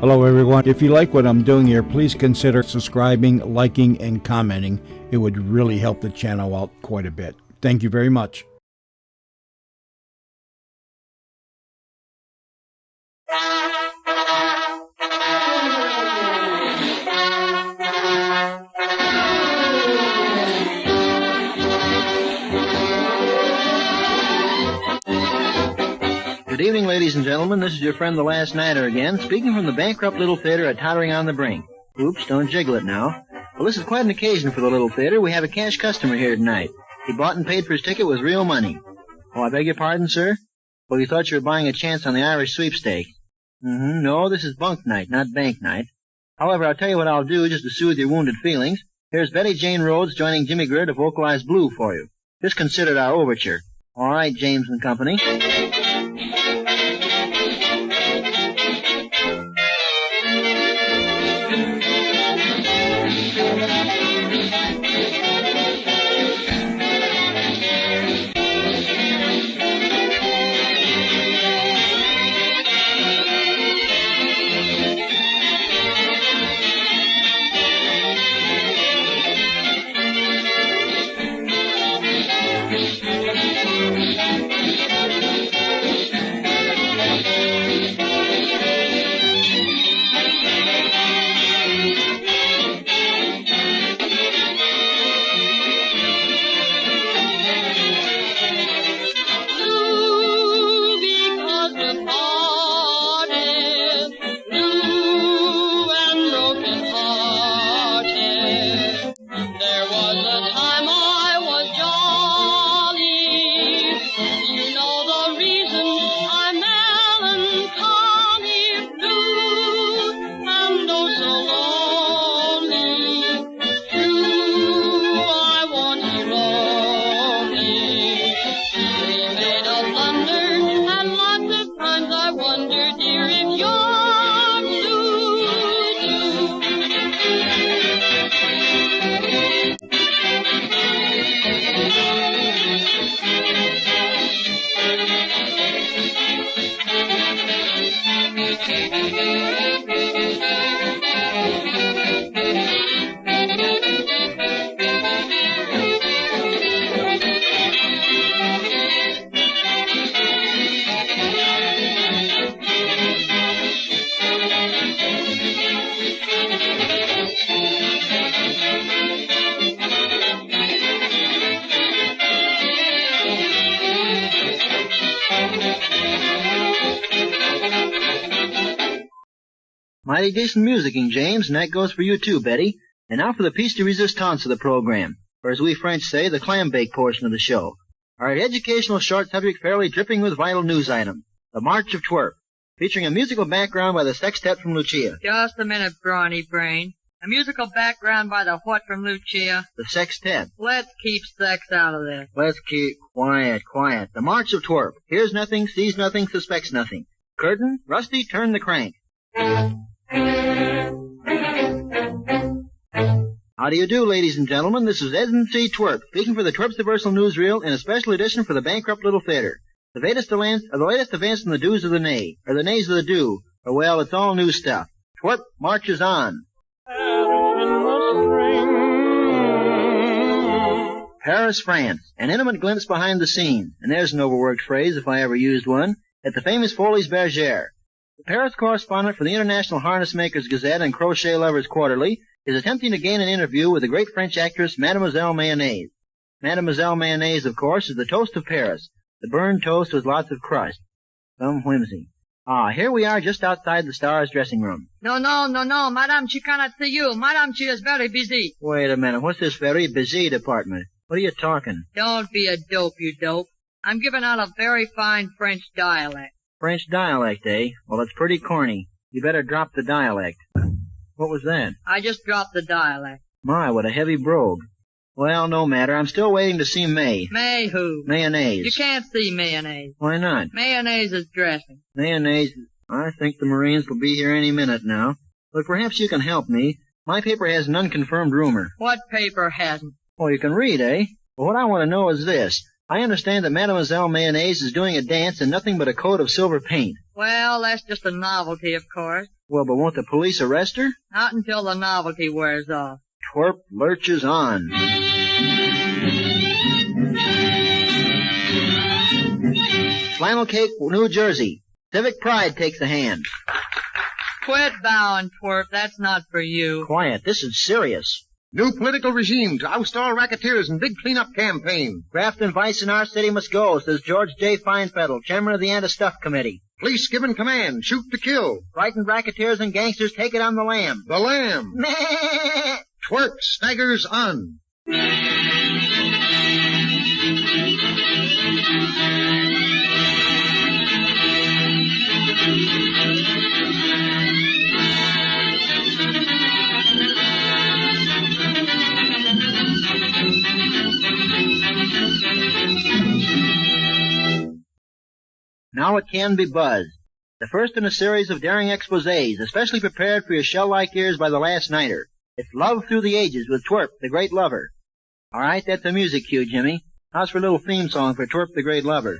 Hello everyone. If you like what I'm doing here, please consider subscribing, liking, and commenting. It would really help the channel out quite a bit. Thank you very much. Good evening, ladies and gentlemen. This is your friend the Last Nighter again, speaking from the Bankrupt Little Theater at Tottering on the Brink. Oops, don't jiggle it now. Well, this is quite an occasion for the Little Theater. We have a cash customer here tonight. He bought and paid for his ticket with real money. Oh, I beg your pardon, sir? Well, you thought you were buying a chance on the Irish sweepstake. No, this is bunk night, not bank night. However, I'll tell you what I'll do just to soothe your wounded feelings. Here's Betty Jane Rhodes joining Jimmy Greer to vocalize Blue for you. Just consider it our overture. All right, James and Company. Mighty decent musicking, James, and that goes for you too, Betty. And now for the piece de resistance of the program, or as we French say, the clam bake portion of the show. Our educational short subject fairly dripping with vital news items, The March of Twerp, featuring a musical background by the Sextet from Lucia. Just a minute, Brawny Brain. A musical background by the what from Lucia? The Sextet. Let's keep sex out of this. Let's keep quiet. The March of Twerp. Hears nothing, sees nothing, suspects nothing. Curtain, Rusty, turn the crank. How do you do, ladies and gentlemen? This is Edmund C. Twerp, speaking for the Twerp's Universal Newsreel in a special edition for the Bankrupt Little Theater. The latest events in the do's of the nay, or the nays of the do, or well, it's all new stuff. Twerp marches on. Paris, France. An intimate glimpse behind the scenes, and there's an overworked phrase if I ever used one, at the famous Folies Bergère. The Paris correspondent for the International Harness Makers Gazette and Crochet Lovers Quarterly is attempting to gain an interview with the great French actress Mademoiselle Mayonnaise. Mademoiselle Mayonnaise, of course, is the toast of Paris, the burned toast with lots of crust. Some whimsy. Here we are just outside the Star's dressing room. No, Madame, she cannot see you. Madame, she is very busy. Wait a minute, what's this very busy department? What are you talking? Don't be a dope, you dope. I'm giving out a very fine French dialect. French dialect, eh? Well, it's pretty corny. You better drop the dialect. What was that? I just dropped the dialect. My, what a heavy brogue. Well, no matter. I'm still waiting to see May. May who? Mayonnaise. You can't see mayonnaise. Why not? Mayonnaise is dressing. Mayonnaise. I think the Marines will be here any minute now. But perhaps you can help me. My paper has an unconfirmed rumor. What paper hasn't? Oh, you can read, eh? Well, what I want to know is this. I understand that Mademoiselle Mayonnaise is doing a dance in nothing but a coat of silver paint. Well, that's just a novelty, of course. Well, but won't the police arrest her? Not until the novelty wears off. Twerp lurches on. Flannel Cake, New Jersey. Civic pride takes a hand. Quit bowing, twerp. That's not for you. Quiet, this is serious. New political regime to oust all racketeers and big cleanup campaign. Graft and vice in our city must go, says George J. Feinfettel, chairman of the Anti-Stuff Committee. Police given command, shoot to kill. Frightened racketeers and gangsters take it on the lam. The lamb. Twerp staggers on. Now it can be buzzed. The first in a series of daring exposés, especially prepared for your shell-like ears by the last nighter. It's Love Through the Ages with Twerp, the Great Lover. All right, that's a music cue, Jimmy. How's for a little theme song for Twerp, the Great Lover?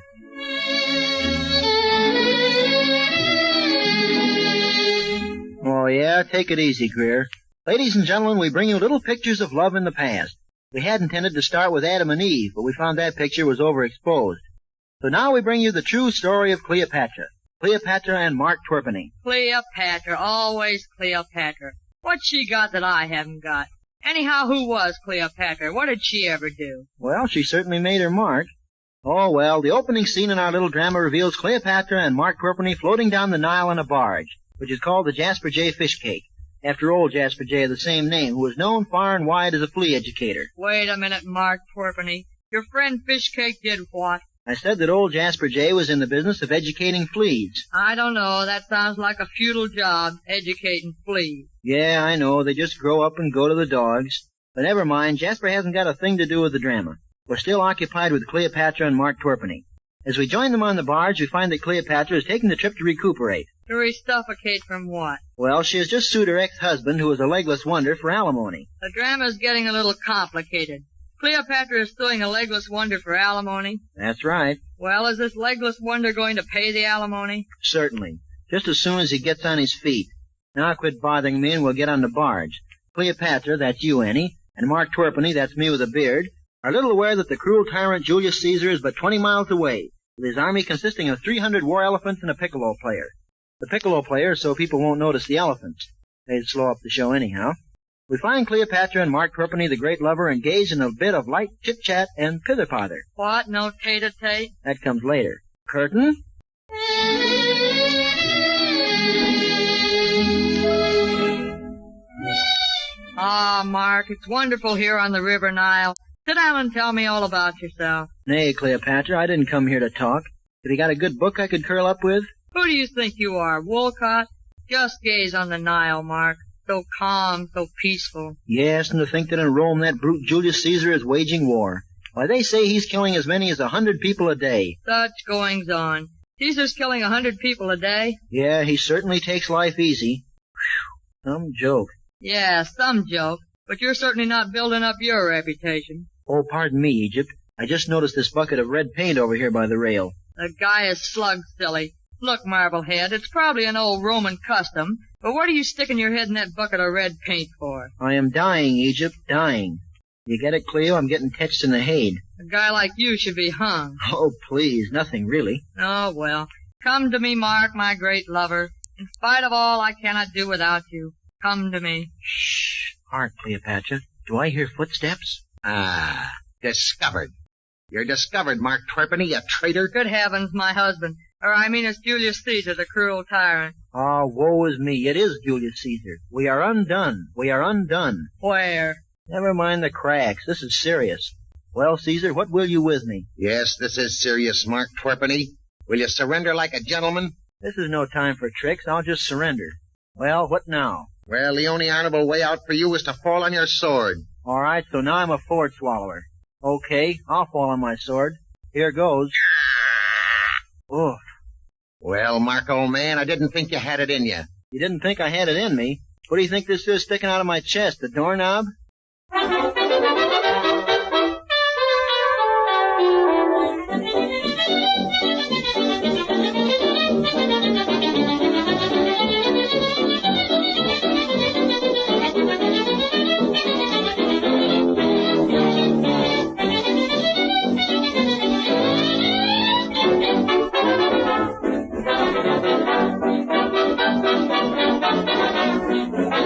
Oh, yeah, take it easy, Greer. Ladies and gentlemen, we bring you little pictures of love in the past. We had intended to start with Adam and Eve, but we found that picture was overexposed. So now we bring you the true story of Cleopatra. Cleopatra and Mark Twerpenny. Cleopatra, always Cleopatra. What's she got that I haven't got? Anyhow, who was Cleopatra? What did she ever do? Well, she certainly made her mark. Oh, well, the opening scene in our little drama reveals Cleopatra and Mark Twerpenny floating down the Nile in a barge, which is called the Jasper J. Fish Cake, after old Jasper J. of the same name, who was known far and wide as a flea educator. Wait a minute, Mark Twerpenny. Your friend Fish Cake did what? I said that old Jasper J. was in the business of educating fleas. I don't know. That sounds like a futile job, educating fleas. Yeah, I know. They just grow up and go to the dogs. But never mind. Jasper hasn't got a thing to do with the drama. We're still occupied with Cleopatra and Mark Twerpenny. As we join them on the barge, we find that Cleopatra is taking the trip to recuperate. To restuffocate from what? Well, she has just sued her ex-husband, who is a legless wonder, for alimony. The drama's getting a little complicated. Cleopatra is suing a legless wonder for alimony. That's right. Well, is this legless wonder going to pay the alimony? Certainly. Just as soon as he gets on his feet. Now quit bothering me and we'll get on the barge. Cleopatra, that's you, Annie, and Mark Twerpenny, that's me with a beard, are little aware that the cruel tyrant Julius Caesar is but 20 miles away, with his army consisting of 300 war elephants and a piccolo player. The piccolo player so people won't notice the elephants. They'd slow up the show anyhow. We find Cleopatra and Mark Twerpenny, the Great Lover, engaged in a bit of light chit-chat and pither-pother. What? No tete-a-tete? That comes later. Curtain? Ah, Mark, it's wonderful here on the River Nile. Sit down and tell me all about yourself. Nay, Cleopatra, I didn't come here to talk. Have you got a good book I could curl up with? Who do you think you are, Wolcott? Just gaze on the Nile, Mark. So calm, so peaceful. Yes, and to think that in Rome that brute Julius Caesar is waging war. Why, they say he's killing as many as 100 people a day. Such goings on. Caesar's killing 100 people a day? Yeah, he certainly takes life easy. Whew, some joke. Yeah, some joke. But you're certainly not building up your reputation. Oh, pardon me, Egypt. I just noticed this bucket of red paint over here by the rail. The guy is slug silly. Look, Marblehead, it's probably an old Roman custom, but what are you sticking your head in that bucket of red paint for? I am dying, Egypt, dying. You get it, Cleo? I'm getting touched in the head. A guy like you should be hung. Oh, please, nothing really. Oh, well. Come to me, Mark, my great lover. In spite of all, I cannot do without you. Come to me. Shh. Hark, Cleopatra. Do I hear footsteps? Ah, discovered. You're discovered, Mark Twerpenny, you traitor. Good heavens, my husband. Or I mean it's Julius Caesar, the cruel tyrant. Ah, woe is me. It is Julius Caesar. We are undone. We are undone. Where? Never mind the cracks. This is serious. Well, Caesar, what will you with me? Yes, this is serious, Mark Twerpenny. Will you surrender like a gentleman? This is no time for tricks. I'll just surrender. Well, what now? Well, the only honorable way out for you is to fall on your sword. All right, so now I'm a ford swallower. Okay, I'll fall on my sword. Here goes. Oof. Well, Mark, old man, I didn't think you had it in you. You didn't think I had it in me? What do you think this is sticking out of my chest, the doorknob? Bye.